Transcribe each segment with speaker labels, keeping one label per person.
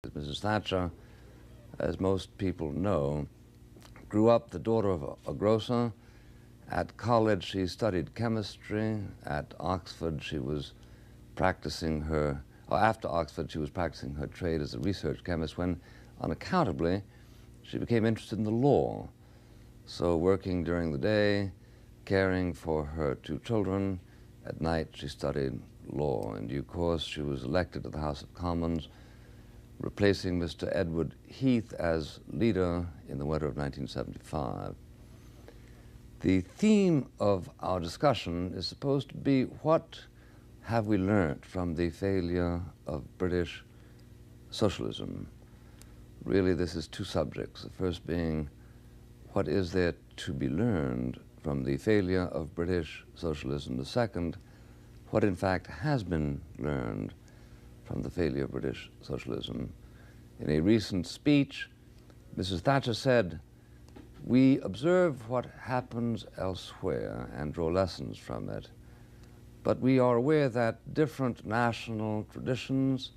Speaker 1: Mrs. Thatcher, as most people know, grew up the daughter of a grocer. At college, she studied chemistry. At Oxford, she was practicing her, or after Oxford, she was practicing her trade as a research chemist when, unaccountably, she became interested in the law. So working during the day, caring for her two children, at night she studied law. In due course, she was elected to the House of Commons, replacing Mr. Edward Heath as leader in the winter of 1975. The theme of our discussion is supposed to be, what have we learnt from the failure of British socialism? Really, this is two subjects. The first being, what is there to be learned from the failure of British socialism? The second, what in fact has been learned from the failure of British socialism. In a recent speech, Mrs. Thatcher said, "We observe what happens elsewhere and draw lessons from it, but we are aware that different national traditions,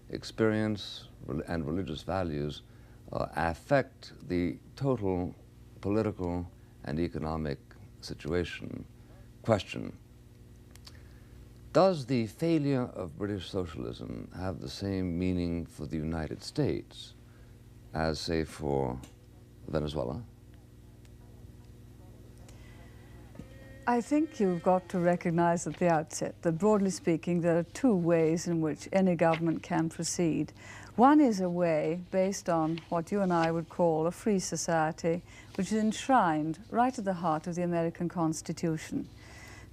Speaker 1: experience, and religious values affect the total political and economic situation." Question: does the failure of British socialism have the same meaning for the United States as, say, for Venezuela?
Speaker 2: I think you've got to recognize at the outset that, broadly speaking, there are two ways in which any government can proceed. One is a way based on what you and I would call a free society, which is enshrined right at the heart of the American Constitution.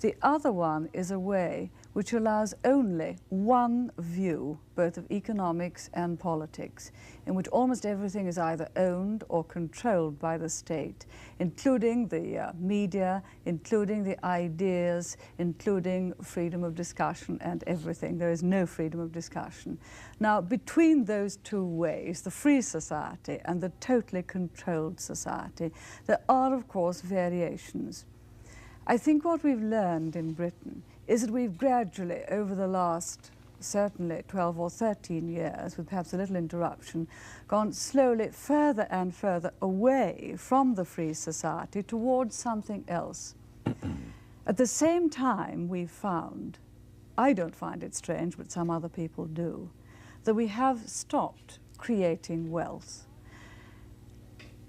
Speaker 2: The other one is a way which allows only one view, both of economics and politics, in which almost everything is either owned or controlled by the state, including the media, including the ideas, including freedom of discussion and everything. There is no freedom of discussion. Now, between those two ways, the free society and the totally controlled society, there are, of course, variations. I think what we've learned in Britain is that we've gradually, over the last certainly 12 or 13 years, with perhaps a little interruption, gone slowly further and further away from the free society towards something else. At the same time, we've found, I don't find it strange, but some other people do, that we have stopped creating wealth.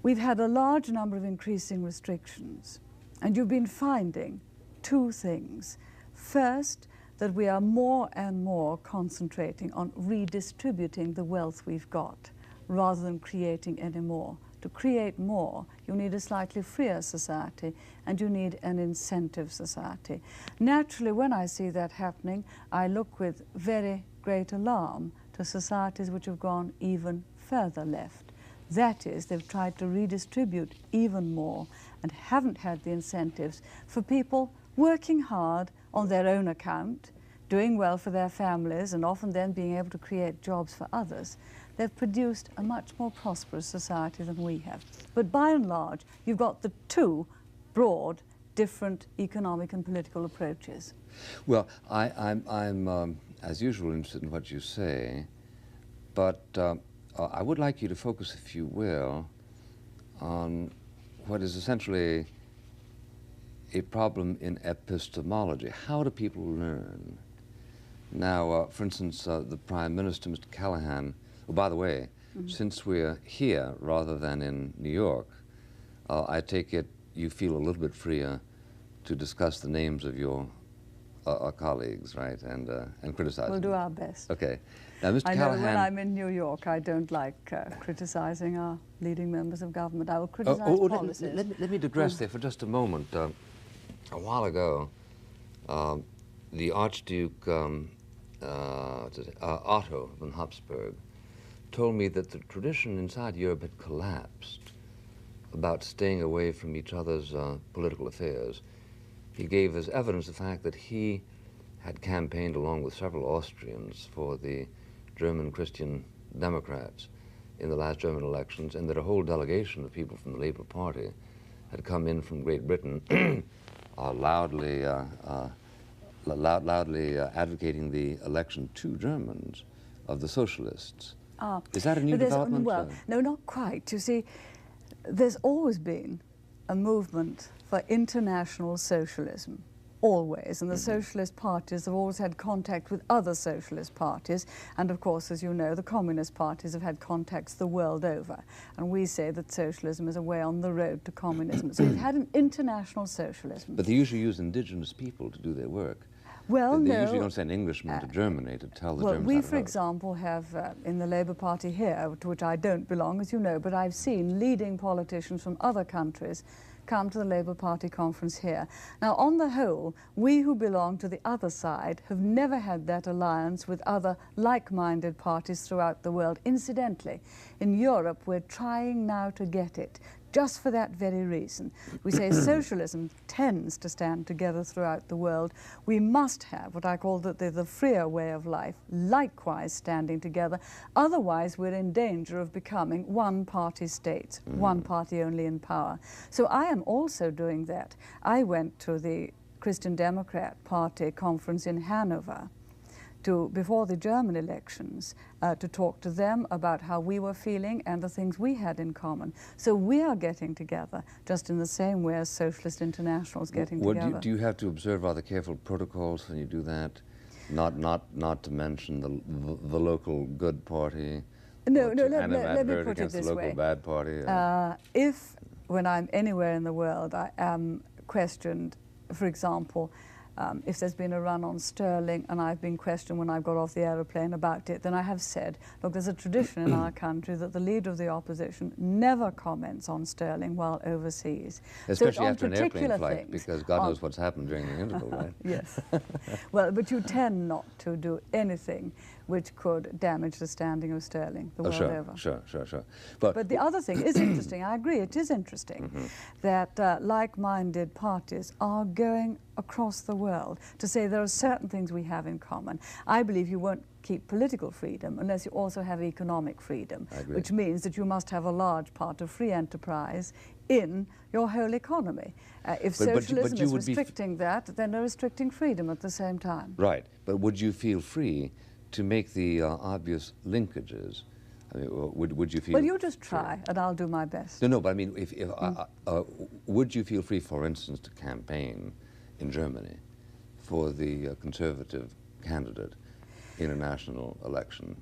Speaker 2: We've had a large number of increasing restrictions. And you've been finding two things. First, that we are more and more concentrating on redistributing the wealth we've got, rather than creating any more. To create more, you need a slightly freer society, and you need an incentive society. Naturally, when I see that happening, I look with very great alarm to societies which have gone even further left. That is, they've tried to redistribute even more and haven't had the incentives for people working hard on their own account, doing well for their families, and often then being able to create jobs for others. They've produced a much more prosperous society than we have. But by and large, you've got the two broad, different economic and political approaches.
Speaker 1: Well, I'm as usual, interested in what you say, but I would like you to focus, if you will, on what is essentially a problem in epistemology. How do people learn? Now, for instance, the Prime Minister, Mr. Callahan, oh, by the way, since we're here rather than in New York, I take it you feel a little bit freer to discuss the names of your colleagues, right, and criticize
Speaker 2: We'll
Speaker 1: them.
Speaker 2: do our best.
Speaker 1: Okay. Now, Mr.
Speaker 2: I know
Speaker 1: Callahan,
Speaker 2: when I'm in New York, I don't like criticizing our leading members of government. I will criticize policies.
Speaker 1: Let me digress there for just a moment. A while ago, the Archduke Otto von Habsburg told me that the tradition inside Europe had collapsed about staying away from each other's political affairs. He gave as evidence the fact that he had campaigned along with several Austrians for the German Christian Democrats in the last German elections, and that a whole delegation of people from the Labour Party had come in from Great Britain loudly advocating the election to Germans of the socialists. Is that a new development?
Speaker 2: Well, no, not quite. You see, there's always been a movement for international socialism, always, and the socialist parties have always had contact with other socialist parties, and of course, as you know, the communist parties have had contacts the world over, and we say that socialism is a way on the road to communism. So we've had an international socialism.
Speaker 1: But they usually use indigenous people to do their work.
Speaker 2: Well,
Speaker 1: they
Speaker 2: no.
Speaker 1: usually don't send Englishmen to Germany to tell the Germans
Speaker 2: we,
Speaker 1: how to
Speaker 2: for
Speaker 1: vote.
Speaker 2: example, have in the Labour Party here, to which I don't belong, as you know, but I've seen leading politicians from other countries come to the Labour Party conference here. Now, on the whole, we who belong to the other side have never had that alliance with other like-minded parties throughout the world. Incidentally, in Europe, we're trying now to get it. Just for that very reason. We say socialism tends to stand together throughout the world. We must have what I call the freer way of life, likewise standing together. Otherwise, we're in danger of becoming one-party states, one party only in power. So I am also doing that. I went to the Christian Democrat Party conference in Hanover before the German elections to talk to them about how we were feeling and the things we had in common. So we are getting together just in the same way as Socialist International's getting together.
Speaker 1: Do you have to observe rather careful protocols when you do that? Not to mention the local good party.
Speaker 2: No, let me put it
Speaker 1: against
Speaker 2: this
Speaker 1: the local
Speaker 2: way.
Speaker 1: bad party.
Speaker 2: If, when I'm anywhere in the world, I am questioned, for example, if there's been a run on sterling and I've been questioned when I've got off the aeroplane about it, then I have said, look, there's a tradition in our country that the leader of the opposition never comments on sterling while overseas.
Speaker 1: Especially after an airplane flight, because God knows what's happened during the interval, right?
Speaker 2: Yes. Well, but you tend not to do anything which could damage the standing of sterling the world over.
Speaker 1: Sure.
Speaker 2: But the other thing is interesting, I agree, it is interesting that like-minded parties are going across the world to say there are certain things we have in common. I believe you won't keep political freedom unless you also have economic freedom, which means that you must have a large part of free enterprise in your whole economy. If socialism is restricting that, then they're restricting freedom at the same time.
Speaker 1: Right, but would you feel free to make the obvious linkages? I mean, would you feel...
Speaker 2: Well, you just try, and I'll do my best.
Speaker 1: No, but I mean, would you feel free, for instance, to campaign in Germany for the Conservative candidate in a national election?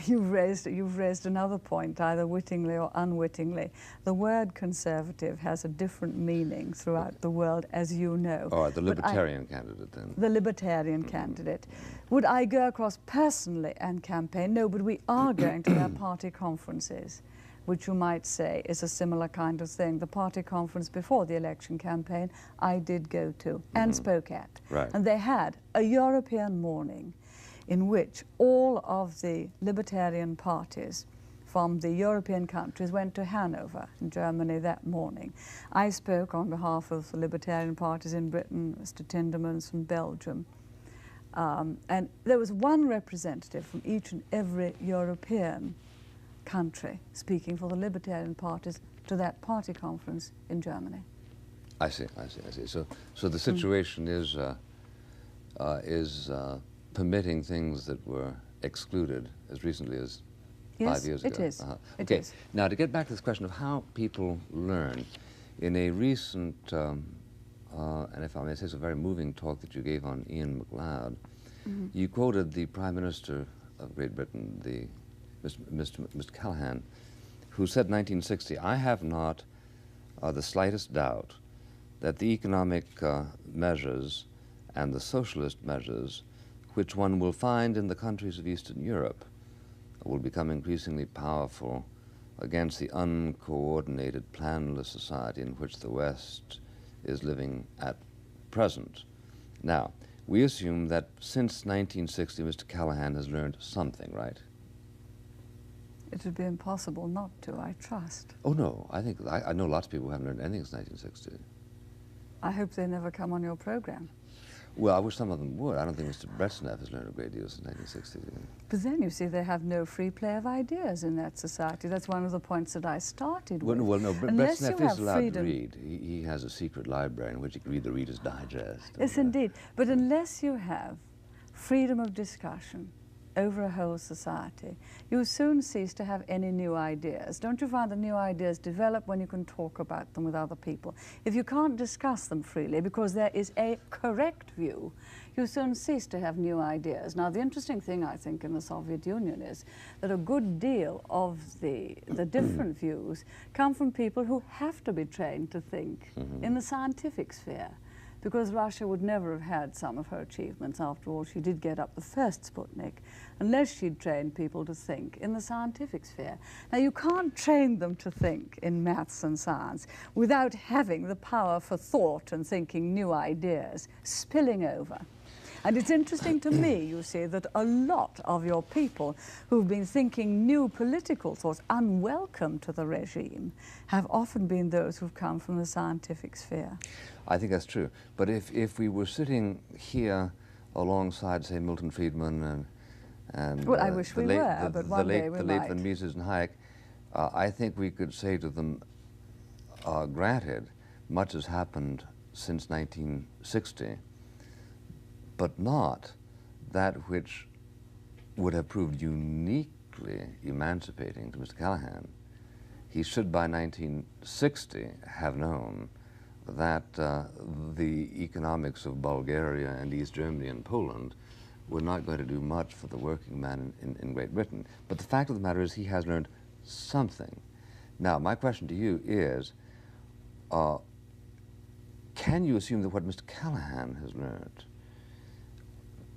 Speaker 2: You've raised another point, either wittingly or unwittingly. The word conservative has a different meaning throughout the world, as you know.
Speaker 1: All right, the libertarian candidate then.
Speaker 2: The libertarian candidate. Would I go across personally and campaign? No, but we are going to their party conferences, which you might say is a similar kind of thing. The party conference before the election campaign I did go to and spoke at.
Speaker 1: Right.
Speaker 2: And they had a European morning in which all of the libertarian parties from the European countries went to Hanover in Germany that morning. I spoke on behalf of the libertarian parties in Britain, Mr. Tindemans from Belgium, and there was one representative from each and every European country speaking for the libertarian parties to that party conference in Germany.
Speaker 1: I see. So the situation is permitting things that were excluded as recently as 5 years ago.
Speaker 2: It is. It
Speaker 1: Okay.
Speaker 2: is.
Speaker 1: Now, to get back to this question of how people learn, in a recent, and if I may say so, very moving talk that you gave on Ian MacLeod, you quoted the Prime Minister of Great Britain, Mr. Callaghan, who said in 1960, "I have not the slightest doubt that the economic measures and the socialist measures which one will find in the countries of Eastern Europe will become increasingly powerful against the uncoordinated, planless society in which the West is living at present." Now, we assume that since 1960, Mr. Callaghan has learned something, right?
Speaker 2: It would be impossible not to, I trust.
Speaker 1: Oh, no. I know lots of people who haven't learned anything since 1960.
Speaker 2: I hope they never come on your program.
Speaker 1: Well, I wish some of them would. I don't think Mr. Brezhnev has learned a great deal since 1960.
Speaker 2: But then, you see, they have no free play of ideas in that society. That's one of the points that I started with.
Speaker 1: Well, no,
Speaker 2: Unless
Speaker 1: Brezhnev
Speaker 2: you
Speaker 1: is
Speaker 2: have
Speaker 1: allowed
Speaker 2: freedom.
Speaker 1: to read. He has a secret library in which he can read the Reader's Digest.
Speaker 2: Yes, indeed. But unless you have freedom of discussion, over a whole society, you soon cease to have any new ideas. Don't you find that new ideas develop when you can talk about them with other people? If you can't discuss them freely because there is a correct view, you soon cease to have new ideas. Now, the interesting thing, I think, in the Soviet Union is that a good deal of the different views come from people who have to be trained to think in the scientific sphere, because Russia would never have had some of her achievements. After all, she did get up the first Sputnik, unless she'd trained people to think in the scientific sphere. Now, you can't train them to think in maths and science without having the power for thought and thinking new ideas spilling over. And it's interesting to me, you see, that a lot of your people who've been thinking new political thoughts unwelcome to the regime have often been those who've come from the scientific sphere.
Speaker 1: I think that's true. But if we were sitting here alongside, say, Milton Friedman and
Speaker 2: well, I wish we were, but one day we
Speaker 1: the
Speaker 2: might.
Speaker 1: late von Mises and Hayek, I think we could say to them, granted, much has happened since 1960, but not that which would have proved uniquely emancipating to Mr. Callahan. He should, by 1960, have known that the economics of Bulgaria and East Germany and Poland were not going to do much for the working man in Great Britain. But the fact of the matter is he has learned something. Now, my question to you is, can you assume that what Mr. Callahan has learned,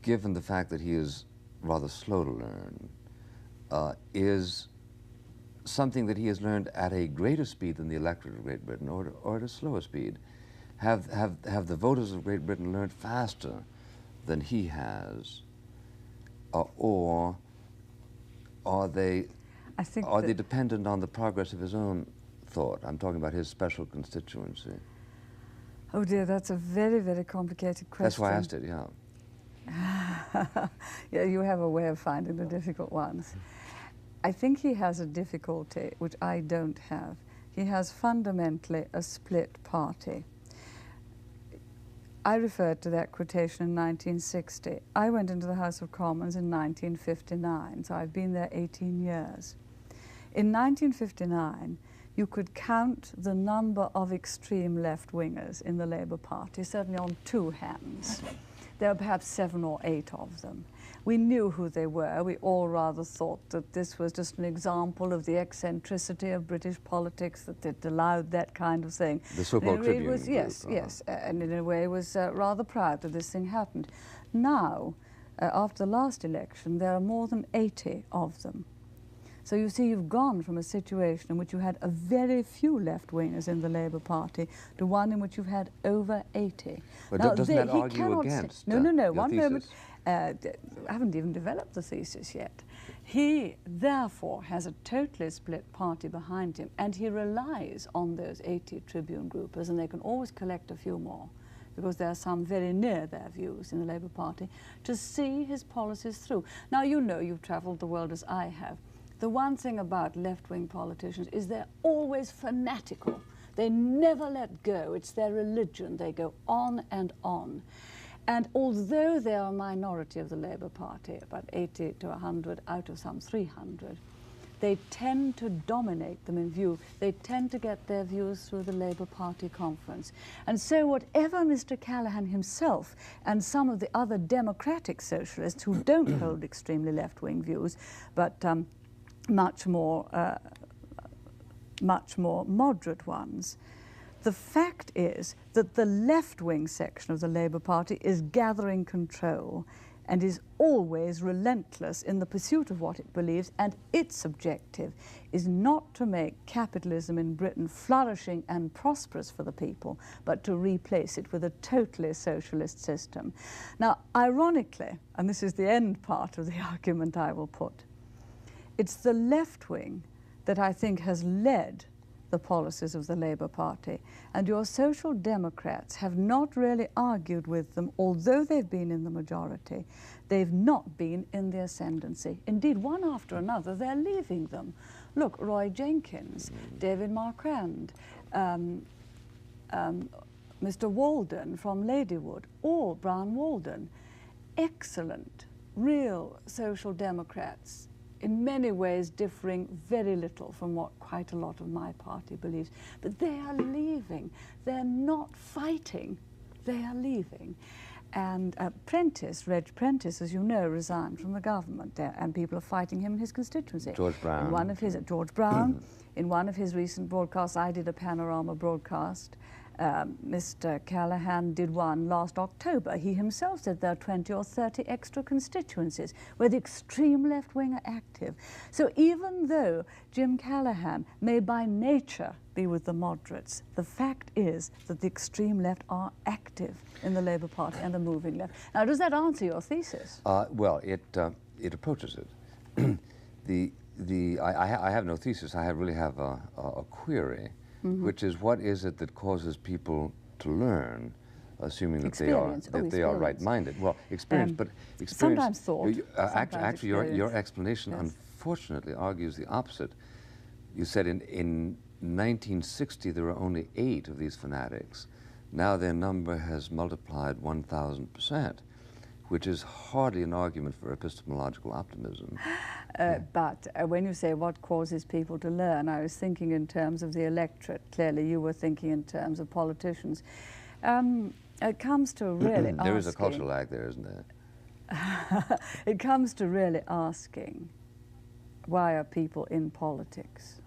Speaker 1: given the fact that he is rather slow to learn, is something that he has learned at a greater speed than the electorate of Great Britain, or at a slower speed? Have the voters of Great Britain learned faster than he has, or are they dependent on the progress of his own thought? I'm talking about his special constituency.
Speaker 2: Oh dear, that's a very, very complicated question.
Speaker 1: That's why I asked it, yeah.
Speaker 2: Yeah, you have a way of finding the difficult ones. I think he has a difficulty which I don't have. He has fundamentally a split party. I referred to that quotation in 1960. I went into the House of Commons in 1959, so I've been there 18 years. In 1959, you could count the number of extreme left-wingers in the Labour Party, certainly on two hands. There were perhaps 7 or 8 of them. We knew who they were. We all rather thought that this was just an example of the eccentricity of British politics, that it allowed that kind of thing.
Speaker 1: The so-called Tribune group.
Speaker 2: Yes, yes, and in a way was rather proud that this thing happened. Now, after the last election, there are more than 80 of them. So you see, you've gone from a situation in which you had a very few left-wingers in the Labour Party to one in which you've had over 80.
Speaker 1: But
Speaker 2: now,
Speaker 1: doesn't that argue against
Speaker 2: No, one
Speaker 1: thesis?
Speaker 2: moment. I haven't even developed the thesis yet. He, therefore, has a totally split party behind him, and he relies on those 80 Tribune groupers, and they can always collect a few more, because there are some very near their views in the Labour Party, to see his policies through. Now, you know, you've travelled the world as I have. The one thing about left-wing politicians is they're always fanatical. They never let go. It's their religion. They go on and on. And although they are a minority of the Labour Party, about 80 to 100 out of some 300, they tend to dominate them in view. They tend to get their views through the Labour Party conference. And so whatever Mr. Callahan himself and some of the other democratic socialists who don't hold extremely left-wing views, but much more moderate ones. The fact is that the left-wing section of the Labour Party is gathering control and is always relentless in the pursuit of what it believes, and its objective is not to make capitalism in Britain flourishing and prosperous for the people, but to replace it with a totally socialist system. Now, ironically, and this is the end part of the argument I will put, it's the left wing that I think has led the policies of the Labour Party, and your Social Democrats have not really argued with them, although they've been in the majority. They've not been in the ascendancy. Indeed, one after another, they're leaving them. Look, Roy Jenkins, David Marquand, Mr. Walden from Ladywood, or Brown Walden, excellent real social democrats, in many ways differing very little from what quite a lot of my party believes. But they are leaving. They're not fighting. They are leaving. And Reg Prentice, as you know, resigned from the government, and people are fighting him in his constituency.
Speaker 1: George Brown.
Speaker 2: In one of his, George Brown, in one of his recent broadcasts, I did a panorama broadcast. Mr. Callaghan did one last October. He himself said there are 20 or 30 extra constituencies where the extreme left wing are active. So even though Jim Callaghan may by nature be with the moderates, the fact is that the extreme left are active in the Labour Party and the moving left. Now, does that answer your thesis?
Speaker 1: Well, it approaches it. I have no thesis. I really have a query, which is, what is it that causes people to learn, assuming that they are right-minded? Well, experience, but experience.
Speaker 2: Sometimes thought.
Speaker 1: Actually, your explanation, yes, unfortunately argues the opposite. You said in 1960 there were only 8 of these fanatics. Now their number has multiplied 1,000%, which is hardly an argument for epistemological optimism.
Speaker 2: But when you say what causes people to learn, I was thinking in terms of the electorate. Clearly you were thinking in terms of politicians. It comes to really asking...
Speaker 1: There is a cultural lag there, isn't there?
Speaker 2: It comes to really asking, why are people in politics?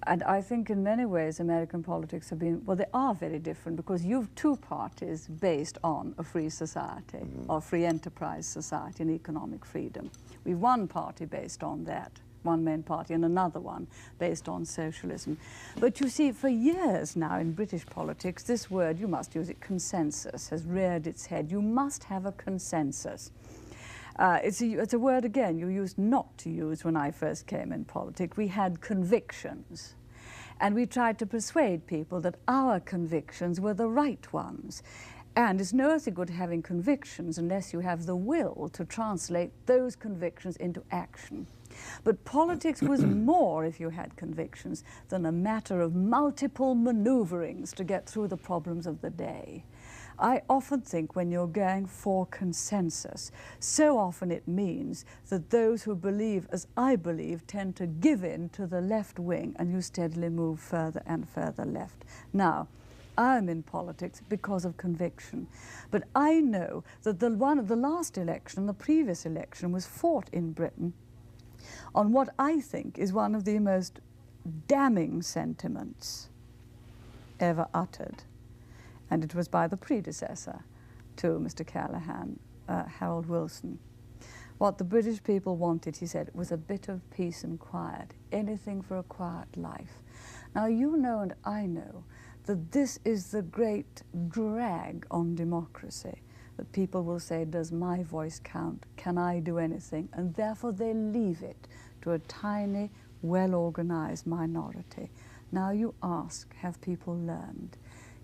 Speaker 2: And I think in many ways American politics have been, well, they are very different, because you've 2 parties based on a free society, or free enterprise society and economic freedom. We've one party based on that, one main party, and another one based on socialism. But you see, for years now in British politics, this word, you must use it, consensus, has reared its head. You must have a consensus. It's a word, again, you used not to use when I first came in politics. We had convictions. And we tried to persuade people that our convictions were the right ones. And it's no good having convictions unless you have the will to translate those convictions into action. But politics was more, if you had convictions, than a matter of multiple maneuverings to get through the problems of the day. I often think when you're going for consensus, so often it means that those who believe, as I believe, tend to give in to the left wing, and you steadily move further and further left. Now, I'm in politics because of conviction, but I know that the last election, the previous election, was fought in Britain on what I think is one of the most damning sentiments ever uttered. And it was by the predecessor to Mr. Callaghan, Harold Wilson. What the British people wanted, he said, was a bit of peace and quiet, anything for a quiet life. Now, you know and I know that this is the great drag on democracy, that people will say, does my voice count? Can I do anything? And therefore they leave it to a tiny, well-organized minority. Now you ask, have people learned?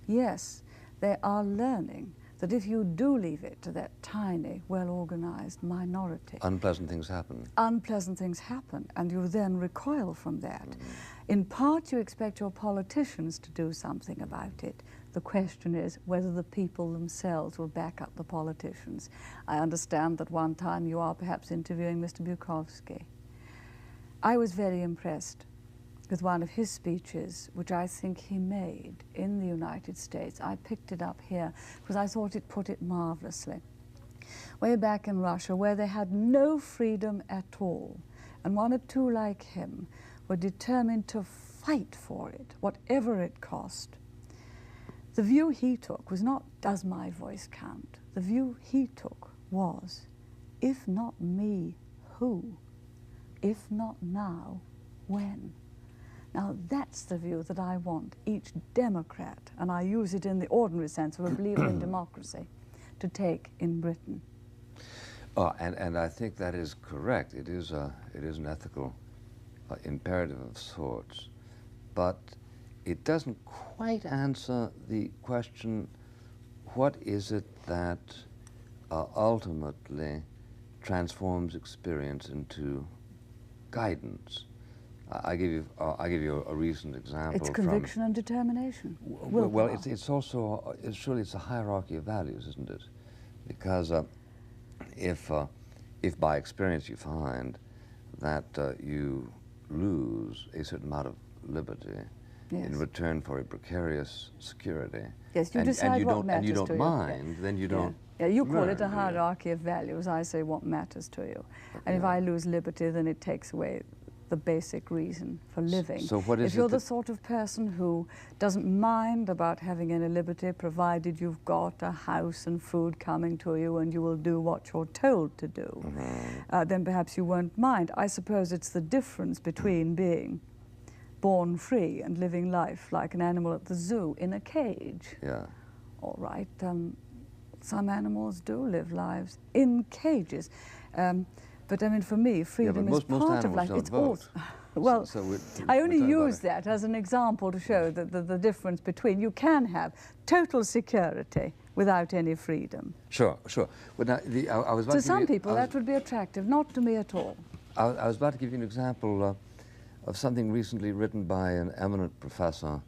Speaker 2: Yes, they are learning that if you do leave it to that tiny, well-organized minority,
Speaker 1: unpleasant things happen.
Speaker 2: Unpleasant things happen, and you then recoil from that. In part, you expect your politicians to do something about it. The question is whether the people themselves will back up the politicians. I understand that one time you are perhaps interviewing Mr. Buckley. I was very impressed with one of his speeches, which I think he made in the United States. I picked it up here because I thought it put it marvelously. Way back in Russia, where they had no freedom at all, and 1 or 2 like him were determined to fight for it, whatever it cost. The view he took was not, does my voice count? The view he took was, if not me, who? If not now, when? Now, that's the view that I want each Democrat, and I use it in the ordinary sense of a believer in democracy, to take in Britain.
Speaker 1: And I think that is correct. It is an ethical imperative of sorts, but it doesn't quite answer the question, what is it that ultimately transforms experience into guidance? I give you a recent example.
Speaker 2: It's conviction and determination.
Speaker 1: Well, it's also, surely it's a hierarchy of values, isn't it? Because if by experience you find that you lose a certain amount of liberty in return for a precarious security,
Speaker 2: yes, you decide what matters
Speaker 1: and you don't
Speaker 2: to
Speaker 1: mind, then you don't.
Speaker 2: Yeah, you call it a
Speaker 1: learn, do you?
Speaker 2: hierarchy of values. I say what matters to you. And if I lose liberty, then it takes away the basic reason for living.
Speaker 1: So what is
Speaker 2: if you're the sort of person who doesn't mind about having any liberty, provided you've got a house and food coming to you and you will do what you're told to do, then perhaps you won't mind. I suppose it's the difference between being born free and living life like an animal at the zoo in a cage.
Speaker 1: Yeah.
Speaker 2: All right. Some animals do live lives in cages. But I mean, for me, freedom is part of life. It's all. Well, I only use that as an example to show that the difference between you can have total security without any freedom.
Speaker 1: Sure, sure. But now, I was about
Speaker 2: to some people, that would be attractive, not to me at all.
Speaker 1: I was about to give you an example of something recently written by an eminent professor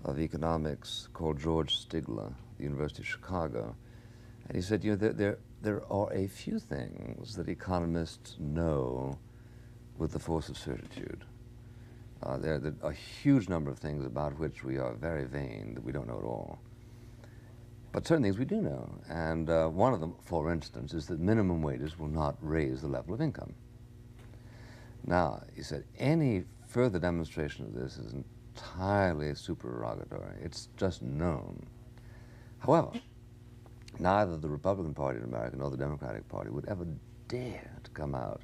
Speaker 1: of economics called George Stigler, the University of Chicago. And he said, you know, there are a few things that economists know with the force of certitude. There are a huge number of things about which we are very vain that we don't know at all. But certain things we do know. And one of them, for instance, is that minimum wages will not raise the level of income. Now, he said, any further demonstration of this is entirely supererogatory. It's just known. However, neither the Republican Party in America nor the Democratic Party would ever dare to come out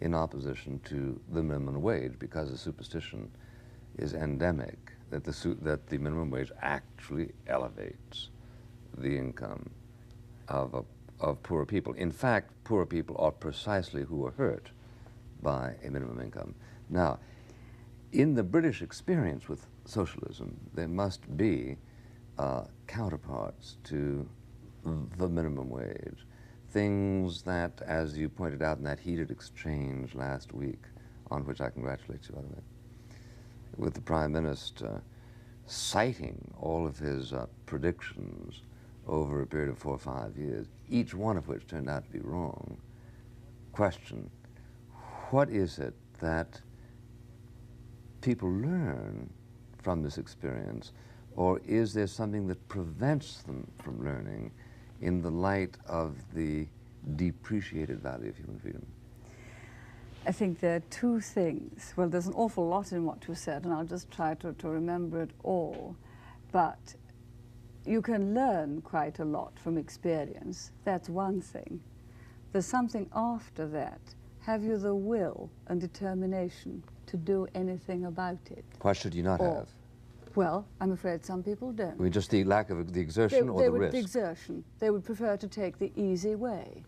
Speaker 1: in opposition to the minimum wage, because the superstition is endemic that the minimum wage actually elevates the income of poorer people. In fact, poorer people are precisely who are hurt by a minimum income. Now, in the British experience with socialism, there must be counterparts to the minimum wage. Things that, as you pointed out in that heated exchange last week, on which I congratulate you, by the way, with the Prime Minister citing all of his predictions over a period of 4 or 5 years, each one of which turned out to be wrong. Question, what is it that people learn from this experience, or is there something that prevents them from learning in the light of the depreciated value of human freedom?
Speaker 2: I think there are two things. Well, there's an awful lot in what you said, and I'll just try to remember it all. But you can learn quite a lot from experience. That's one thing. There's something after that. Have you the will and determination to do anything about it?
Speaker 1: Why should you not have?
Speaker 2: Well, I'm afraid some people don't.
Speaker 1: I mean, just the lack of the exertion or the risk?
Speaker 2: The exertion. They would prefer to take the easy way.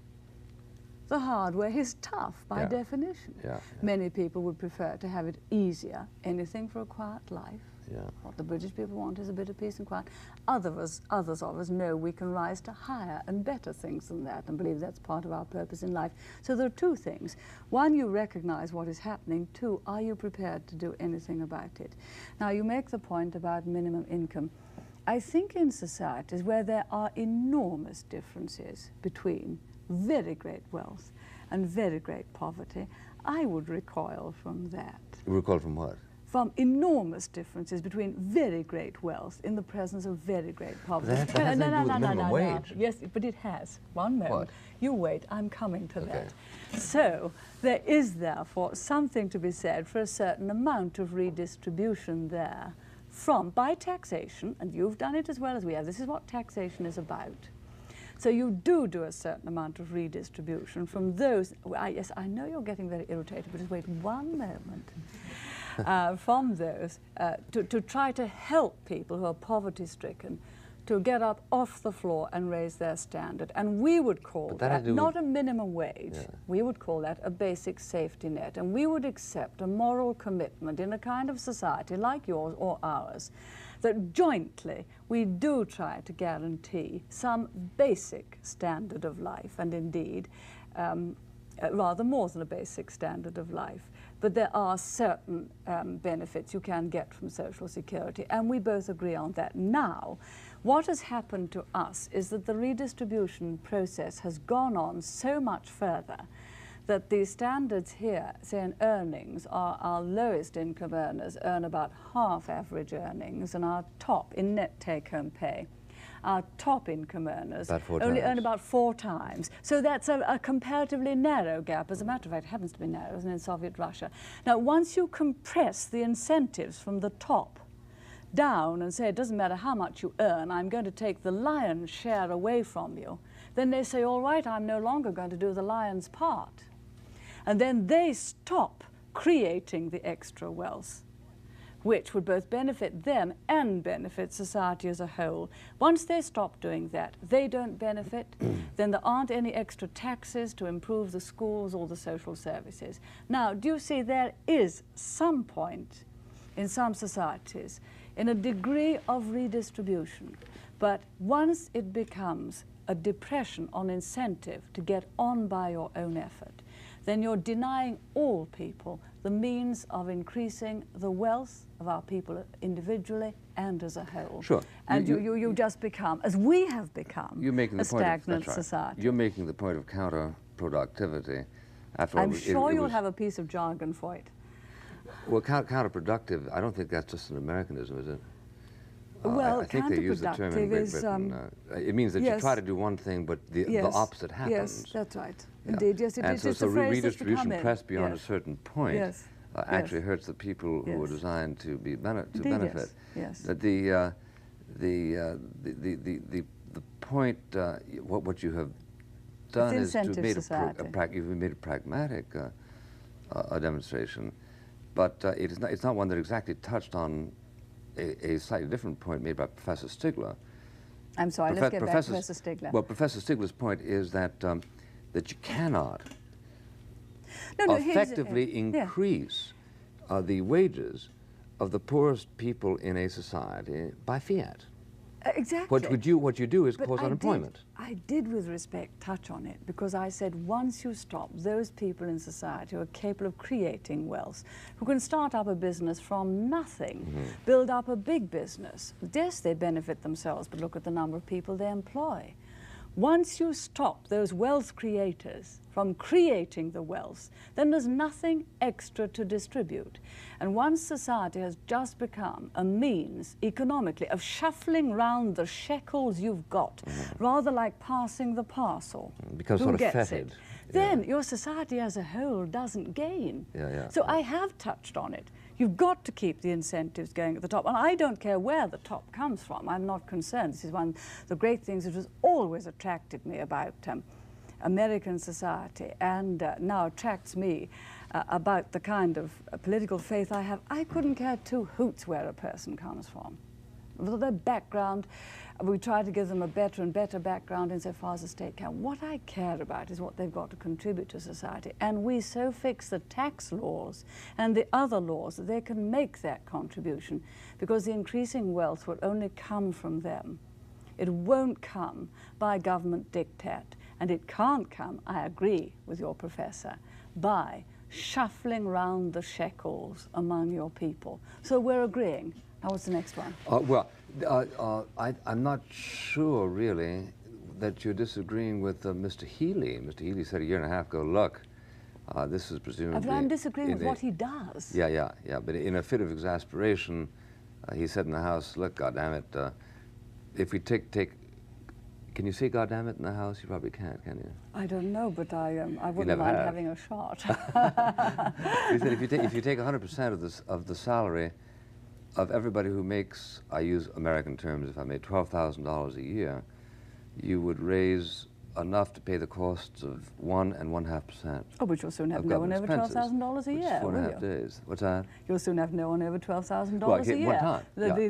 Speaker 2: The hard way is tough by definition. Many people would prefer to have it easier, anything for a quiet life. What the British people want is a bit of peace and quiet. Others of us know we can rise to higher and better things than that, and believe that's part of our purpose in life. So there are two things. One, you recognize what is happening. Two, are you prepared to do anything about it? Now, you make the point about minimum income. I think in societies where there are enormous differences between very great wealth and very great poverty, I would recoil from that.
Speaker 1: Recoil from what?
Speaker 2: From enormous differences between very great wealth in the presence of very great poverty.
Speaker 1: That has nothing to do with the minimum wage.
Speaker 2: Yes, but it has. One moment.
Speaker 1: What?
Speaker 2: You wait, I'm coming to that. So there is therefore something to be said for a certain amount of redistribution there by taxation, and you've done it as well as we have. This is what taxation is about. So you do a certain amount of redistribution from those. Yes, I know you're getting very irritated, but just wait one moment. From those to try to help people who are poverty-stricken to get up off the floor and raise their standard. And we would call that not a minimum wage. We would call that a basic safety net. And we would accept a moral commitment in a kind of society like yours or ours that jointly we do try to guarantee some basic standard of life, and indeed rather more than a basic standard of life. but there are certain benefits you can get from Social Security, and we both agree on that. Now, what has happened to us is that the redistribution process has gone on so much further that the standards here, say in earnings, are our lowest income earners earn about half average earnings, and our top in net take-home pay, our top income earners only earn about 4 times. So that's a comparatively narrow gap. As a matter of fact, it happens to be narrow, isn't it, in Soviet Russia. Now, once you compress the incentives from the top down and say it doesn't matter how much you earn, I'm going to take the lion's share away from you, then they say, all right, I'm no longer going to do the lion's part. And then they stop creating the extra wealth, which would both benefit them and benefit society as a whole. Once they stop doing that, they don't benefit, then there aren't any extra taxes to improve the schools or the social services. Now, do you see there is some point in some societies in a degree of redistribution, but once it becomes a depression on incentive to get on by your own effort, then you're denying all people the means of increasing the wealth of our people individually and as a whole.
Speaker 1: Sure.
Speaker 2: And you just become, as we have become, a stagnant
Speaker 1: right.
Speaker 2: society.
Speaker 1: You're making the point of counterproductivity. After
Speaker 2: I'm
Speaker 1: all,
Speaker 2: sure you'll have a piece of jargon for it.
Speaker 1: Well, counterproductive, I don't think that's just an Americanism, is it?
Speaker 2: Well,
Speaker 1: I think they use the term in Great Britain. It means that you try to do one thing, but the opposite happens.
Speaker 2: Yes, that's right. Yeah. Indeed, yes, it's a phrase
Speaker 1: redistribution
Speaker 2: that's
Speaker 1: pressed beyond a certain point actually hurts the people who are designed to benefit.
Speaker 2: Yes.
Speaker 1: That the point, what you have done is to you've made a pragmatic a demonstration, but it's not one that exactly touched on a slightly different point made by Professor Stigler.
Speaker 2: I'm sorry, let's get back to Professor Stigler.
Speaker 1: Well, Professor Stigler's point is that that you cannot effectively increase the wages of the poorest people in a society by fiat.
Speaker 2: Exactly.
Speaker 1: What you do is cause unemployment.
Speaker 2: I did, with respect, touch on it, because I said once you stop those people in society who are capable of creating wealth, who can start up a business from nothing, build up a big business, yes, they benefit themselves, but look at the number of people they employ. Once you stop those wealth creators from creating the wealth, then there's nothing extra to distribute. And once society has just become a means, economically, of shuffling round the shekels you've got, rather like passing the parcel.
Speaker 1: Becomes sort of fetid.
Speaker 2: Then your society as a whole doesn't gain. So I have touched on it. You've got to keep the incentives going at the top. And I don't care where the top comes from. I'm not concerned. This is one of the great things that has always attracted me about American society, and now attracts me about the kind of political faith I have. I couldn't care 2 hoots where a person comes from. With their background, we try to give them a better and better background insofar as the state can. What I care about is what they've got to contribute to society. And we so fix the tax laws and the other laws that they can make that contribution, because the increasing wealth will only come from them. It won't come by government diktat. And it can't come, I agree with your professor, by shuffling round the shekels among your people. So we're agreeing. Now what's the next one?
Speaker 1: I'm not sure, really, that you're disagreeing with Mr. Healy. Mr. Healy said a year and a half ago, look, this is presumably...
Speaker 2: I'm disagreeing with what he does.
Speaker 1: Yeah, but in a fit of exasperation, he said in the House, look, goddammit, if we take... Can you say goddammit in the House? You probably can't, can you?
Speaker 2: I don't know, but I wouldn't mind having a shot.
Speaker 1: He said if you take 100% of the salary of everybody who makes, I use American terms, if I made $12,000 a year, you would raise enough to pay the costs of 1 1/2%.
Speaker 2: Oh, but you'll soon have no one over $12,000 a year,
Speaker 1: will you? 4.5 days. What's that?
Speaker 2: You'll soon have no one over $12,000 a year.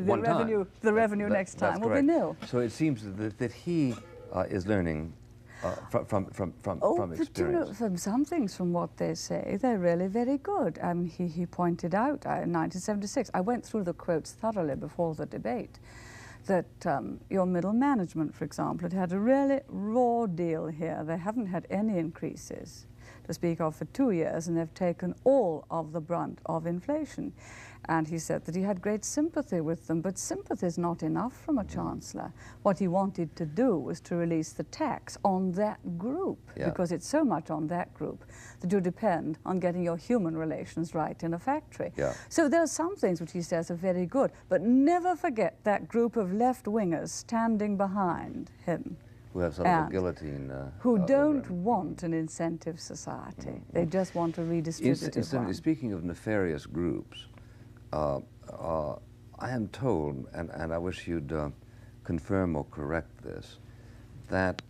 Speaker 1: One time.
Speaker 2: The revenue next time will be nil.
Speaker 1: So it seems that he is learning from experience.
Speaker 2: But you know, from some things from what they say, they're really very good. He pointed out in 1976, I went through the quotes thoroughly before the debate, that your middle management, for example, had a really raw deal here. They haven't had any increases. to speak of, for 2 years, and they've taken all of the brunt of inflation. And he said that he had great sympathy with them, but sympathy is not enough from a chancellor. What he wanted to do was to release the tax on that group, because it's so much on that group that you depend on getting your human relations right in a factory. So there are some things which he says are very good, but never forget that group of left-wingers standing behind him.
Speaker 1: Who have sort of a guillotine.
Speaker 2: Who don't want an incentive society. They just want a redistributive one.
Speaker 1: Speaking of nefarious groups, I am told, and I wish you'd confirm or correct this, that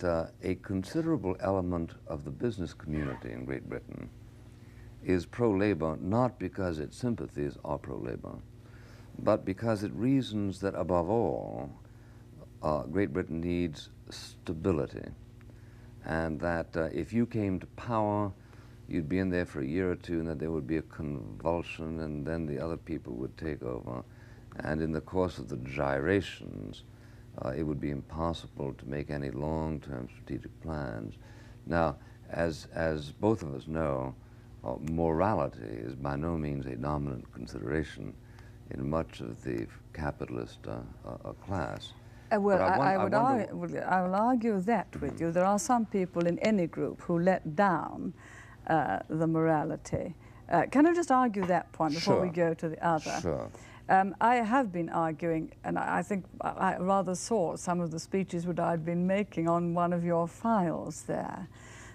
Speaker 1: a considerable element of the business community in Great Britain is pro-Labour, not because its sympathies are pro-Labour, but because it reasons that, above all, Great Britain needs stability, and that if you came to power, you'd be in there for a year or two, and that there would be a convulsion, and then the other people would take over. And in the course of the gyrations, it would be impossible to make any long-term strategic plans. Now, as both of us know, morality is by no means a dominant consideration in much of the capitalist class.
Speaker 2: Well, I will argue that with you. There are some people in any group who let down the morality. Can I just argue that point before we go to the other?
Speaker 1: Sure.
Speaker 2: I have been arguing, and I think I rather saw some of the speeches which I'd been making on one of your files there,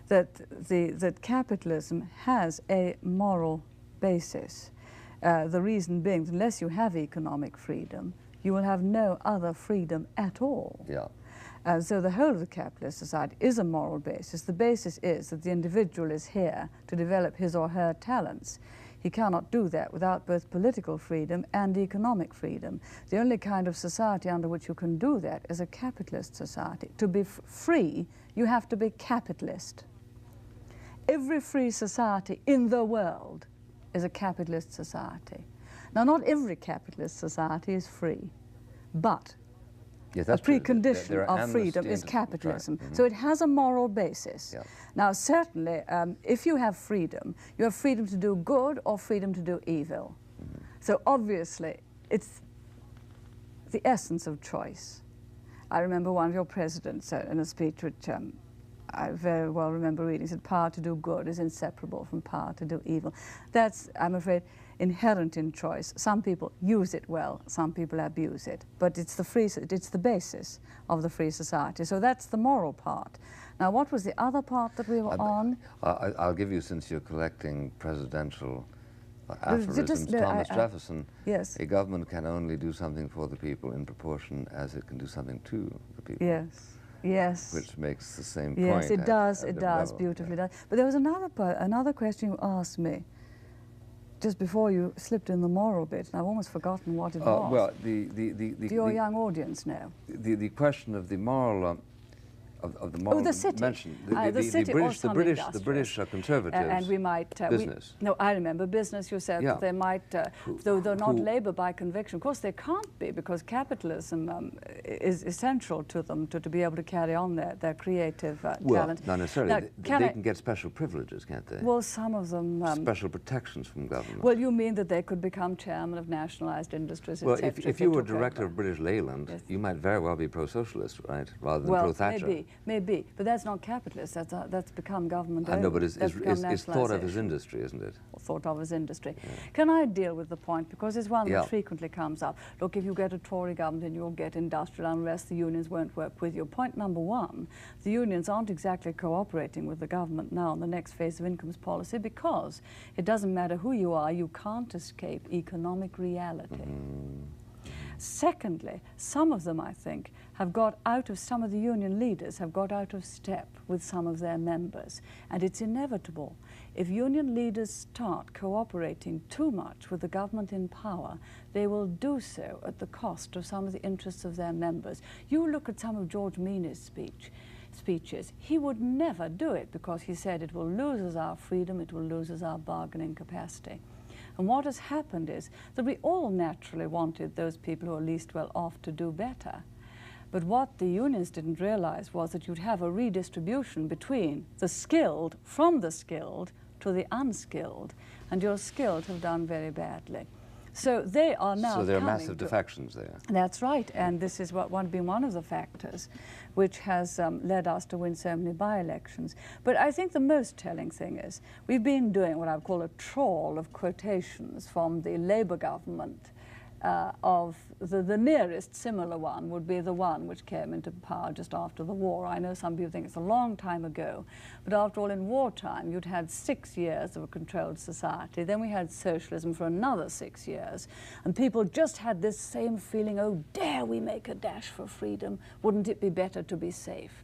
Speaker 2: that capitalism has a moral basis. The reason being that unless you have economic freedom, you will have no other freedom at all. So the whole of the capitalist society is a moral basis. The basis is that the individual is here to develop his or her talents. He cannot do that without both political freedom and economic freedom. The only kind of society under which you can do that is a capitalist society. To be free, you have to be capitalist. Every free society in the world is a capitalist society. Now, not every capitalist society is free, but a precondition of freedom is capitalism. So it has a moral basis. Now, certainly, if you have freedom to do good or freedom to do evil. So obviously, it's the essence of choice. I remember one of your presidents in a speech which I very well remember reading, said power to do good is inseparable from power to do evil. That's, I'm afraid, inherent in choice. Some people use it well, some people abuse it, but it's the basis of the free society. So that's the moral part. Now, what was the other part that we were on?
Speaker 1: I'll give you, since you're collecting presidential aphorisms, Thomas Jefferson, a government can only do something for the people in proportion as it can do something to the people.
Speaker 2: Yes.
Speaker 1: Which makes the same point.
Speaker 2: Yes, it does, beautifully done. But there was another question you asked me just before you slipped in the moral bit, and I've almost forgotten what it was.
Speaker 1: Well,
Speaker 2: do your young audience know?
Speaker 1: The question of the moral of the moral
Speaker 2: the city.
Speaker 1: mentioned.
Speaker 2: The
Speaker 1: British conservatives.
Speaker 2: And we might
Speaker 1: business.
Speaker 2: No, I remember business. You said that they might, though they're not Labour by conviction. Of course, they can't be, because capitalism is essential to them to be able to carry on their creative talent.
Speaker 1: Well, not necessarily. Now, they can get special privileges, can't they?
Speaker 2: Well, some of them.
Speaker 1: Special protections from government.
Speaker 2: Well, you mean that they could become chairman of nationalised industries,
Speaker 1: well, if you were director of British Leyland, you might very well be pro-socialist, right, rather than pro-Thatcher.
Speaker 2: Maybe, but that's not capitalist. That's become government owned.
Speaker 1: I know, but it's thought of as industry, isn't it?
Speaker 2: Thought of as industry. Can I deal with the point, because it's one that frequently comes up? Look, if you get a Tory government and you'll get industrial unrest, the unions won't work with you. Point number one, the unions aren't exactly cooperating with the government now on the next phase of incomes policy, because it doesn't matter who you are, you can't escape economic reality. Secondly, some of them, I think, some of the union leaders have got out of step with some of their members. And it's inevitable. If union leaders start cooperating too much with the government in power, they will do so at the cost of some of the interests of their members. You look at some of George Meany's speeches. He would never do it, because he said it will lose us our freedom, it will lose us our bargaining capacity. And what has happened is that we all naturally wanted those people who are least well off to do better. But what the unions didn't realize was that you'd have a redistribution between the skilled, from the skilled to the unskilled, and your skilled have done very badly. So they are now
Speaker 1: So there are massive defections there.
Speaker 2: That's right, and this is been one of the factors which has led us to win so many by-elections. But I think the most telling thing is we've been doing what I would call a trawl of quotations from the Labour government. Of the nearest similar one would be the one which came into power just after the war. I know some people think it's a long time ago, but after all, in wartime, you'd had 6 years of a controlled society. Then we had socialism for another 6 years, and people just had this same feeling, oh, dare we make a dash for freedom? Wouldn't it be better to be safe?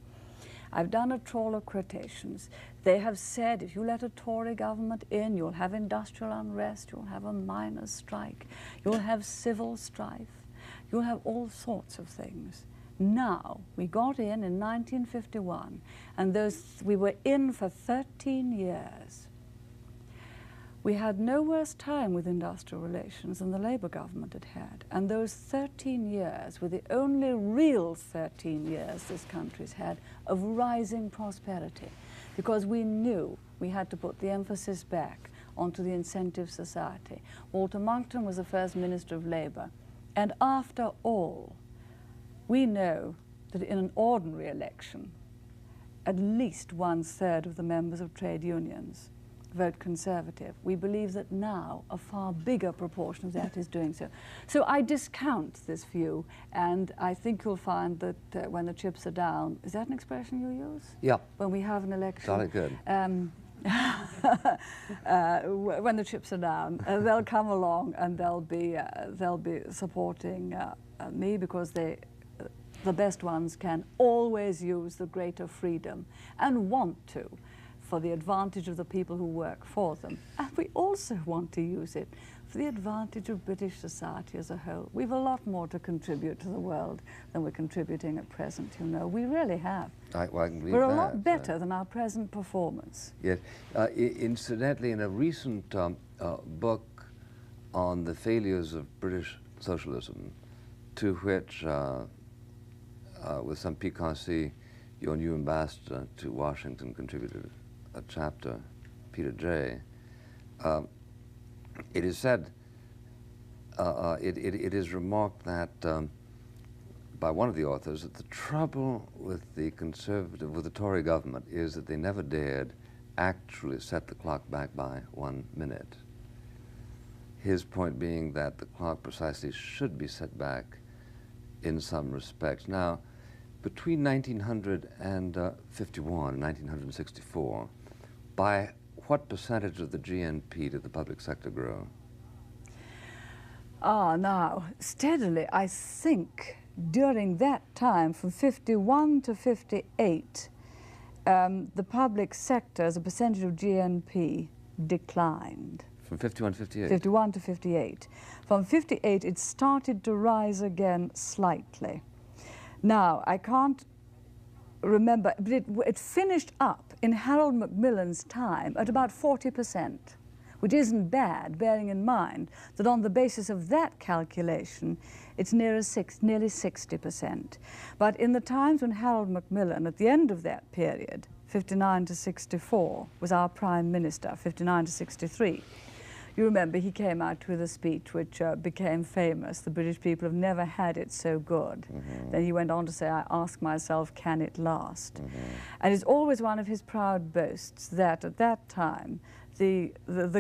Speaker 2: I've done a trawl of quotations. They have said if you let a Tory government in, you'll have industrial unrest, you'll have a miners' strike, you'll have civil strife, you'll have all sorts of things. Now, we got in 1951, and we were in for 13 years. We had no worse time with industrial relations than the Labour government had had. And those 13 years were the only real 13 years this country's had of rising prosperity, because we knew we had to put the emphasis back onto the incentive society. Walter Monckton was the first Minister of Labour. And after all, we know that in an ordinary election, at least 1/3 of the members of trade unions vote Conservative. We believe that now a far bigger proportion of that is doing so. So I discount this view, and I think you'll find that when the chips are down, is that an expression you use?
Speaker 1: Yeah.
Speaker 2: When we have an election.
Speaker 1: Jolly good.
Speaker 2: When the chips are down, they'll come along and they'll be supporting me, because the best ones can always use the greater freedom and want to, for the advantage of the people who work for them. And we also want to use it for the advantage of British society as a whole. We've a lot more to contribute to the world than we're contributing at present, you know. We really have.
Speaker 1: I can believe
Speaker 2: we're a
Speaker 1: that.
Speaker 2: lot better than our present performance.
Speaker 1: Yes. Incidentally, in a recent book on the failures of British socialism, to which, with some piquancy, your new ambassador to Washington contributed a chapter, Peter Jay, it is said, it is remarked that by one of the authors that the trouble with the Tory government is that they never dared actually set the clock back by 1 minute. His point being that the clock precisely should be set back in some respects. Now, between 1951 and 1964, by what percentage of the GNP did the public sector grow?
Speaker 2: Now, steadily, I think, during that time, from 51 to 58, the public sector as a percentage of GNP declined.
Speaker 1: From 51 to 58?
Speaker 2: 51 to 58. From 58, it started to rise again slightly. Now, I can't remember, but it finished up in Harold Macmillan's time at about 40%, which isn't bad, bearing in mind that on the basis of that calculation, it's nearly 60%. But in the times when Harold Macmillan, at the end of that period, 59 to 64, was our Prime Minister, 59 to 63, you remember he came out with a speech which became famous. The British people have never had it so good. Mm-hmm. Then he went on to say, I ask myself, can it last? Mm-hmm. And it's always one of his proud boasts that at that time, the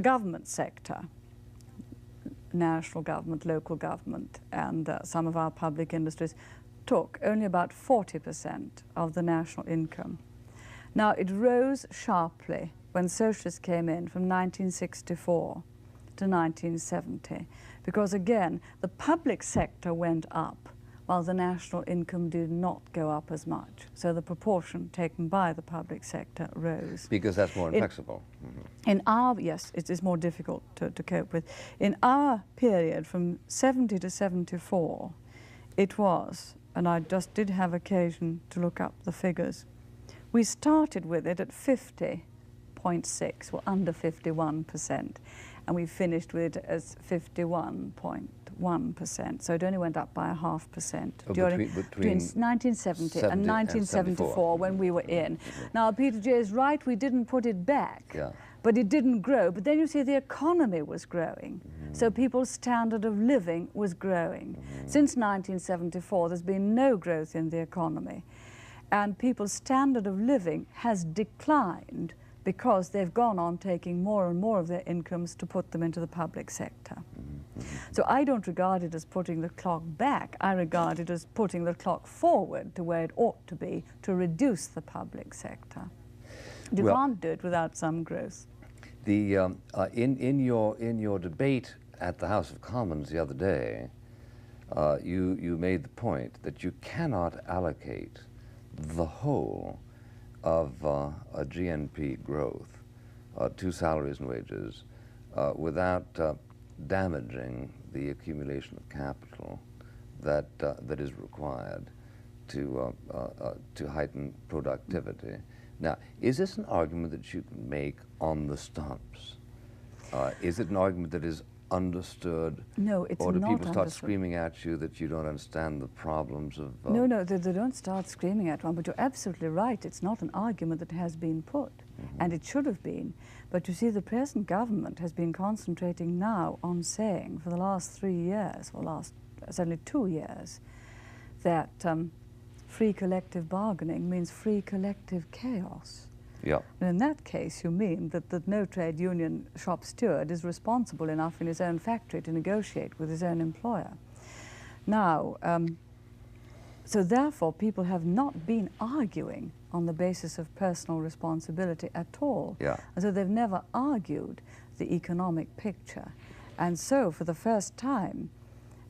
Speaker 2: government sector, national government, local government, and some of our public industries took only about 40% of the national income. Now, it rose sharply when socialists came in from 1964 to 1970, because again, the public sector went up while the national income did not go up as much. So the proportion taken by the public sector rose.
Speaker 1: Because that's more inflexible.
Speaker 2: Yes, it is more difficult to cope with. In our period from 70 to 74, it was, and I just did have occasion to look up the figures, we started with it at 50.6, well, under 51%. and we finished with it as 51.1%. So it only went up by 0.5% between 1970 and 1974 when we were in. Now, Peter J. is right, we didn't put it back.
Speaker 1: Yeah.
Speaker 2: But it didn't grow. But then you see the economy was growing. So people's standard of living was growing. Since 1974, there's been no growth in the economy. And people's standard of living has declined because they've gone on taking more and more of their incomes to put them into the public sector. So I don't regard it as putting the clock back. I regard it as putting the clock forward to where it ought to be to reduce the public sector. You can't do it without some growth.
Speaker 1: The, in your debate at the House of Commons the other day, you made the point that you cannot allocate the whole of a GNP growth to salaries and wages without damaging the accumulation of capital that is required to heighten productivity. Now, is this an argument that you can make on the stumps? Is it an argument that is understood?
Speaker 2: No, it's not
Speaker 1: understood. Or do people start
Speaker 2: understood.
Speaker 1: screaming at you that you don't understand the problems of...
Speaker 2: No, they don't start screaming at one, but you're absolutely right. It's not an argument that has been put, and it should have been. But you see, the present government has been concentrating now on saying for the last 3 years, or certainly 2 years, that free collective bargaining means free collective chaos.
Speaker 1: Yeah.
Speaker 2: And in that case, you mean that no trade union shop steward is responsible enough in his own factory to negotiate with his own employer. Now, so therefore, people have not been arguing on the basis of personal responsibility at all.
Speaker 1: Yeah.
Speaker 2: And so they've never argued the economic picture. And so, for the first time,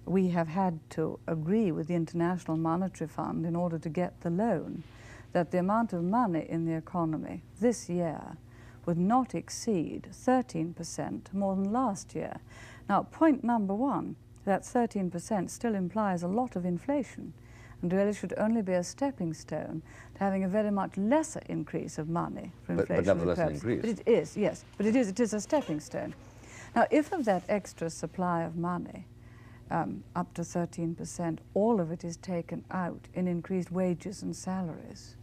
Speaker 2: we have had to agree with the International Monetary Fund in order to get the loan that the amount of money in the economy this year would not exceed 13% more than last year. Now, point number one, that 13% still implies a lot of inflation and really should only be a stepping stone to having a very much lesser increase of money for inflation.
Speaker 1: But nevertheless an increase.
Speaker 2: But it is, yes, but it is a stepping stone. Now, if of that extra supply of money, up to 13%, all of it is taken out in increased wages and salaries,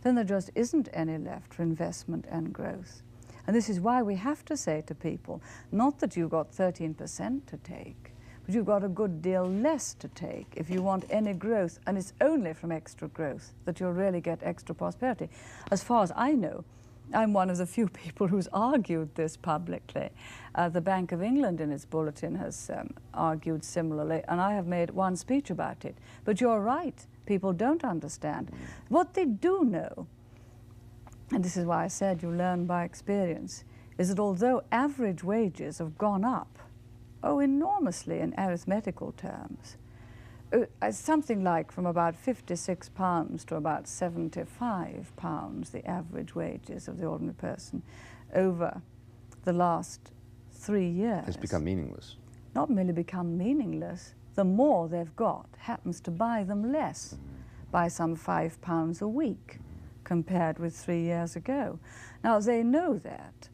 Speaker 2: then there just isn't any left for investment and growth. And this is why we have to say to people, not that you've got 13% to take, but you've got a good deal less to take if you want any growth, and it's only from extra growth that you'll really get extra prosperity. As far as I know, I'm one of the few people who's argued this publicly. The Bank of England in its bulletin has argued similarly, and I have made one speech about it. But you're right, people don't understand. What they do know, and this is why I said you learn by experience, is that although average wages have gone up, enormously in arithmetical terms, something like from about £56 to about £75, the average wages of the ordinary person over the last 3 years.
Speaker 1: It's become meaningless.
Speaker 2: Not merely become meaningless, the more they've got happens to buy them less by some £5 a week compared with 3 years ago. Now, they know that.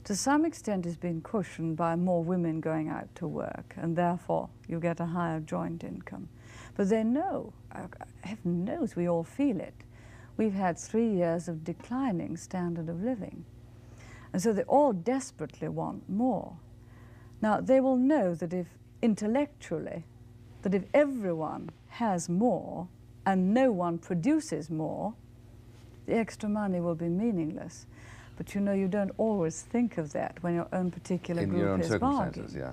Speaker 2: To some extent it's been cushioned by more women going out to work, and therefore you get a higher joint income. But they know, heaven knows we all feel it, we've had 3 years of declining standard of living. And so they all desperately want more. Now, they will know that if intellectually, that if everyone has more and no one produces more, the extra money will be meaningless. But you know, you don't always think of that when your own particular group is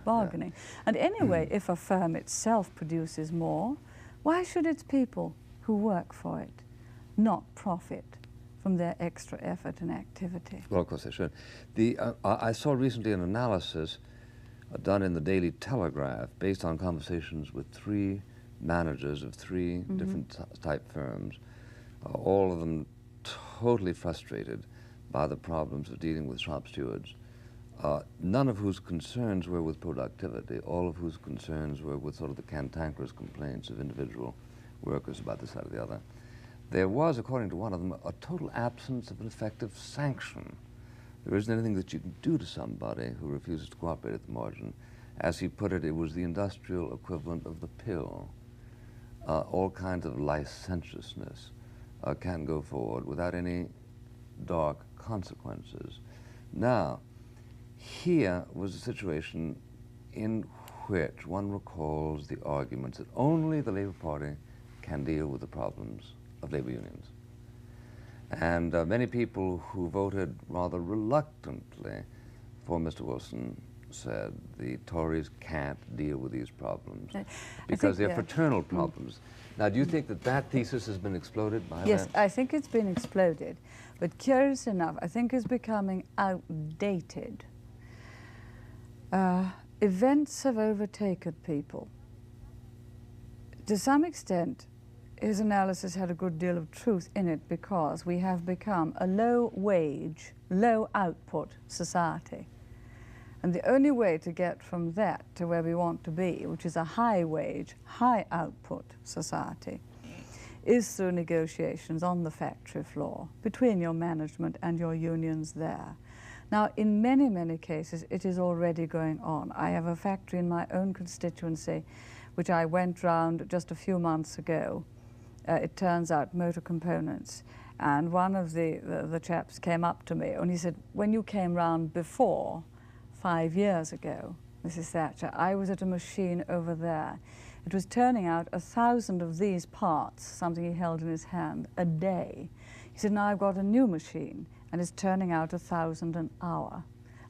Speaker 2: bargaining. And anyway, if a firm itself produces more, why should its people who work for it not profit from their extra effort and activity?
Speaker 1: Well, of course they should. I saw recently an analysis done in the Daily Telegraph based on conversations with 3 managers of 3 different type firms, all of them totally frustrated by the problems of dealing with shop stewards, none of whose concerns were with productivity, all of whose concerns were with sort of the cantankerous complaints of individual workers about this, that, or the other. There was, according to one of them, a total absence of an effective sanction There isn't anything that you can do to somebody who refuses to cooperate at the margin. As he put it, it was the industrial equivalent of the pill. All kinds of licentiousness can go forward without any dark consequences. Now, here was a situation in which one recalls the arguments that only the Labour Party can deal with the problems of labour unions. And many people who voted rather reluctantly for Mr. Wilson said the Tories can't deal with these problems because they're fraternal problems. Now, do you think that that thesis has been exploded by
Speaker 2: Yes,
Speaker 1: events?
Speaker 2: I think it's been exploded. But curious enough, I think it's becoming outdated. Events have overtaken people. To some extent, his analysis had a good deal of truth in it because we have become a low-wage, low-output society. And the only way to get from that to where we want to be, which is a high-wage, high-output society, is through negotiations on the factory floor between your management and your unions there. Now, in many, many cases, it is already going on. I have a factory in my own constituency, which I went round just a few months ago. It turns out motor components. And one of the chaps came up to me and he said, when you came round before, 5 years ago, Mrs. Thatcher, I was at a machine over there. It was turning out 1,000 of these parts, something he held in his hand, a day. He said, now I've got a new machine and it's turning out 1,000 an hour.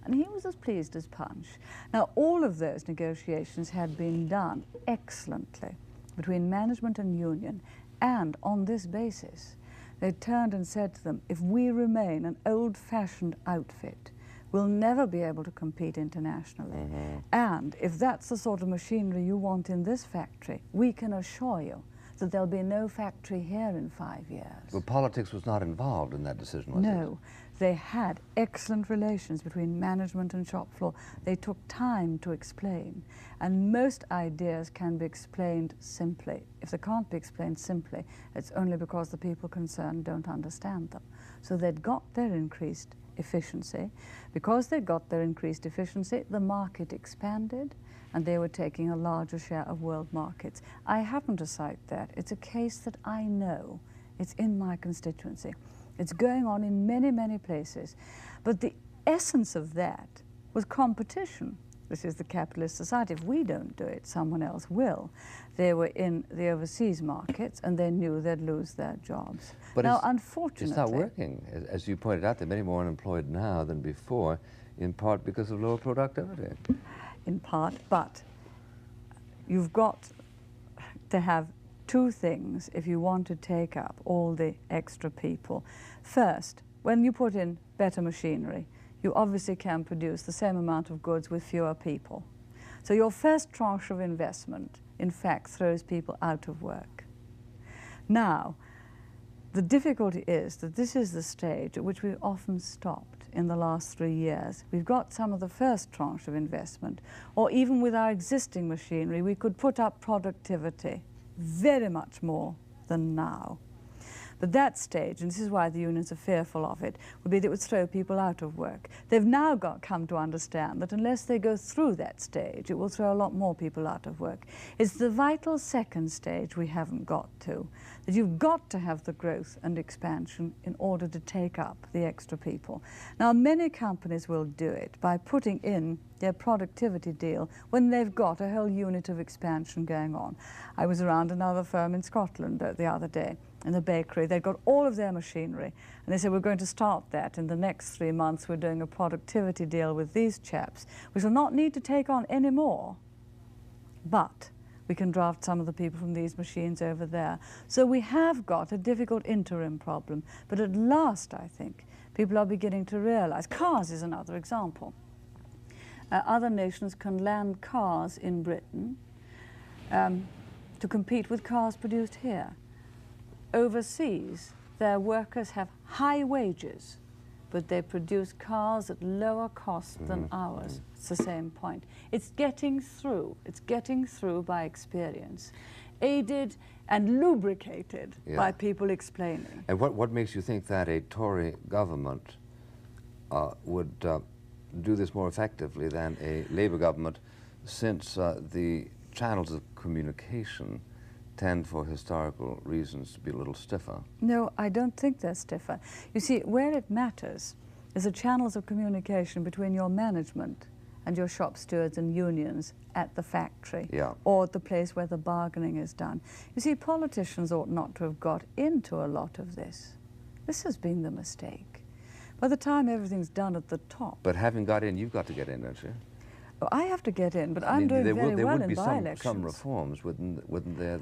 Speaker 2: And he was as pleased as punch. Now, all of those negotiations had been done excellently between management and union, and on this basis, they turned and said to them, if we remain an old-fashioned outfit, we'll never be able to compete internationally. And if that's the sort of machinery you want in this factory, we can assure you that there'll be no factory here in 5 years.
Speaker 1: Well, politics was not involved in that decision, was it?
Speaker 2: No. They had excellent relations between management and shop floor. They took time to explain. And most ideas can be explained simply. If they can't be explained simply, it's only because the people concerned don't understand them. So they'd got their increased efficiency. Because they got their increased efficiency, the market expanded and they were taking a larger share of world markets. I happen to cite that. It's a case that I know. It's in my constituency. It's going on in many, many places. But the essence of that was competition. This is the capitalist society. If we don't do it, someone else will. They were in the overseas markets and they knew they'd lose their jobs.
Speaker 1: But
Speaker 2: now, unfortunately,
Speaker 1: it's not working. As you pointed out, there are many more unemployed now than before, in part because of lower productivity.
Speaker 2: In part, but you've got to have two things if you want to take up all the extra people. First, when you put in better machinery, you obviously can produce the same amount of goods with fewer people. So your first tranche of investment, in fact, throws people out of work. Now, the difficulty is that this is the stage at which we've often stopped in the last 3 years. We've got some of the first tranche of investment, or even with our existing machinery, we could put up productivity very much more than now. But that stage, and this is why the unions are fearful of it, would be that it would throw people out of work. They've now come to understand that unless they go through that stage, it will throw a lot more people out of work. It's the vital second stage we haven't got to, that you've got to have the growth and expansion in order to take up the extra people. Now, many companies will do it by putting in their productivity deal when they've got a whole unit of expansion going on. I was around another firm in Scotland the other day, in the bakery. They'd got all of their machinery, and they said, we're going to start that in the next 3 months. We're doing a productivity deal with these chaps. We shall not need to take on any more, but we can draft some of the people from these machines over there. So we have got a difficult interim problem, but at last, I think, people are beginning to realize. Cars is another example. Other nations can land cars in Britain to compete with cars produced here. Overseas, their workers have high wages, but they produce cars at lower cost than ours. It's the same point. It's getting through. It's getting through by experience, aided and lubricated by people explaining.
Speaker 1: And what makes you think that a Tory government would do this more effectively than a Labour government, since the channels of communication tend, for historical reasons, to be a little stiffer.
Speaker 2: No, I don't think they're stiffer. You see, where it matters is the channels of communication between your management and your shop stewards and unions at the factory,
Speaker 1: Yeah.
Speaker 2: or at the place where the bargaining is done. You see, politicians ought not to have got into a lot of this. This has been the mistake. By the time everything's done at the top.
Speaker 1: But having got in, you've got to get in, don't you?
Speaker 2: Oh, I have to get in, but
Speaker 1: I
Speaker 2: I'm
Speaker 1: mean,
Speaker 2: doing
Speaker 1: there
Speaker 2: very well
Speaker 1: would
Speaker 2: in
Speaker 1: be
Speaker 2: by-elections.
Speaker 1: some reforms, wouldn't there,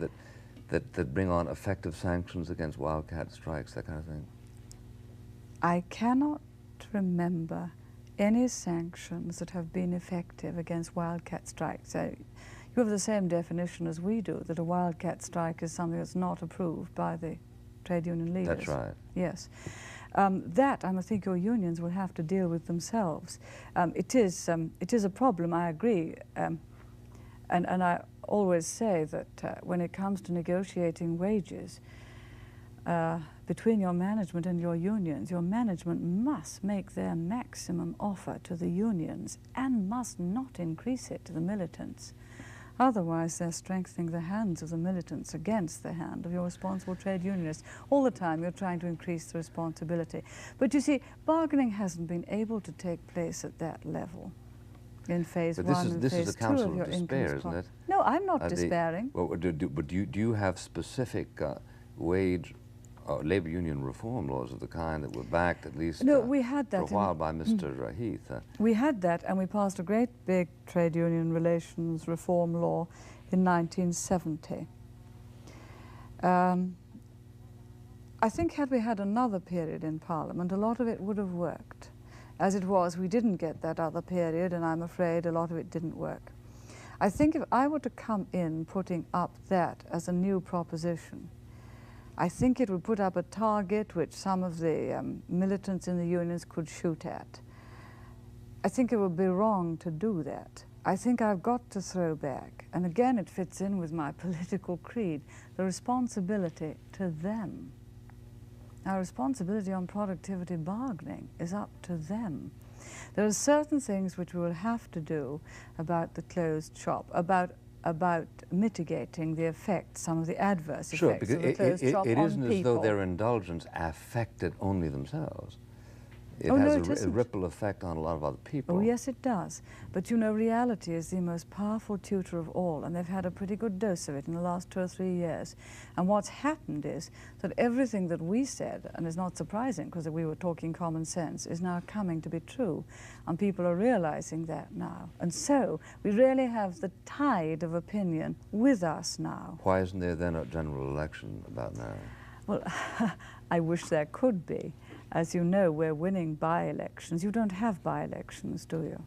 Speaker 1: that bring on effective sanctions against wildcat strikes, that kind of thing?
Speaker 2: I cannot remember any sanctions that have been effective against wildcat strikes. You have the same definition as we do, that a wildcat strike is something that's not approved by the trade union leaders.
Speaker 1: That's right.
Speaker 2: Yes. That, I think your unions will have to deal with themselves. It is a problem, I agree. And I always say that when it comes to negotiating wages, between your management and your unions, your management must make their maximum offer to the unions and must not increase it to the militants. Otherwise, they're strengthening the hands of the militants against the hand of your responsible trade unionists. All the time, you're trying to increase the responsibility. But you see, bargaining hasn't been able to take place at that level in phase
Speaker 1: But
Speaker 2: one and
Speaker 1: this
Speaker 2: phase
Speaker 1: is a
Speaker 2: two
Speaker 1: council
Speaker 2: of your
Speaker 1: of despair,
Speaker 2: income
Speaker 1: isn't it?
Speaker 2: No, I'm not despairing.
Speaker 1: Well, do you have specific wage or labour union reform laws of the kind that were backed, at least
Speaker 2: No, we had
Speaker 1: for
Speaker 2: that
Speaker 1: a while, by Mr. Heath?
Speaker 2: We had that, and we passed a great big trade union relations reform law in 1970. I think had we had another period in Parliament, a lot of it would have worked. As it was, we didn't get that other period, and I'm afraid a lot of it didn't work. I think if I were to come in putting up that as a new proposition, I think it would put up a target which some of the militants in the unions could shoot at. I think it would be wrong to do that. I think I've got to throw back, and again it fits in with my political creed, the responsibility to them. Our responsibility on productivity bargaining is up to them. There are certain things which we will have to do about the closed shop, about mitigating the effects, some of the adverse effects of the closed shop on people.
Speaker 1: It isn't as though their indulgence affected only themselves. It
Speaker 2: Oh,
Speaker 1: has
Speaker 2: no, it
Speaker 1: a
Speaker 2: isn't.
Speaker 1: ripple effect on a lot of other people.
Speaker 2: Oh, yes, it does. But you know, reality is the most powerful tutor of all, and they've had a pretty good dose of it in the last 2 or 3 years. And what's happened is that everything that we said, and it's not surprising because we were talking common sense, is now coming to be true. And people are realizing that now. And so we really have the tide of opinion with us now.
Speaker 1: Why isn't there then a general election about now?
Speaker 2: Well, I wish there could be. As you know, we're winning by-elections. You don't have by-elections, do you?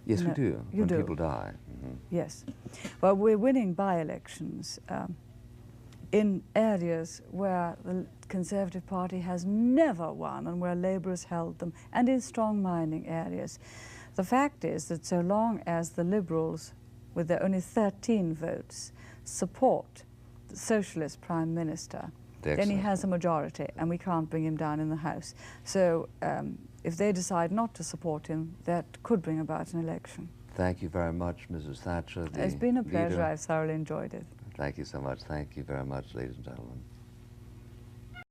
Speaker 1: Yes,
Speaker 2: No,
Speaker 1: we do,
Speaker 2: you
Speaker 1: when
Speaker 2: do.
Speaker 1: people die. Mhm.
Speaker 2: Yes. Well, we're winning by-elections in areas where the Conservative Party has never won and where Labour has held them, and in strong mining areas. The fact is that so long as the Liberals, with their only 13 votes, support the Socialist Prime Minister, then he has a majority, and we can't bring him down in the House. So if they decide not to support him, that could bring about an election.
Speaker 1: Thank you very much, Mrs. Thatcher.
Speaker 2: It's been a pleasure.
Speaker 1: leader.
Speaker 2: I've thoroughly enjoyed it.
Speaker 1: Thank you so much. Thank you very much, ladies and gentlemen.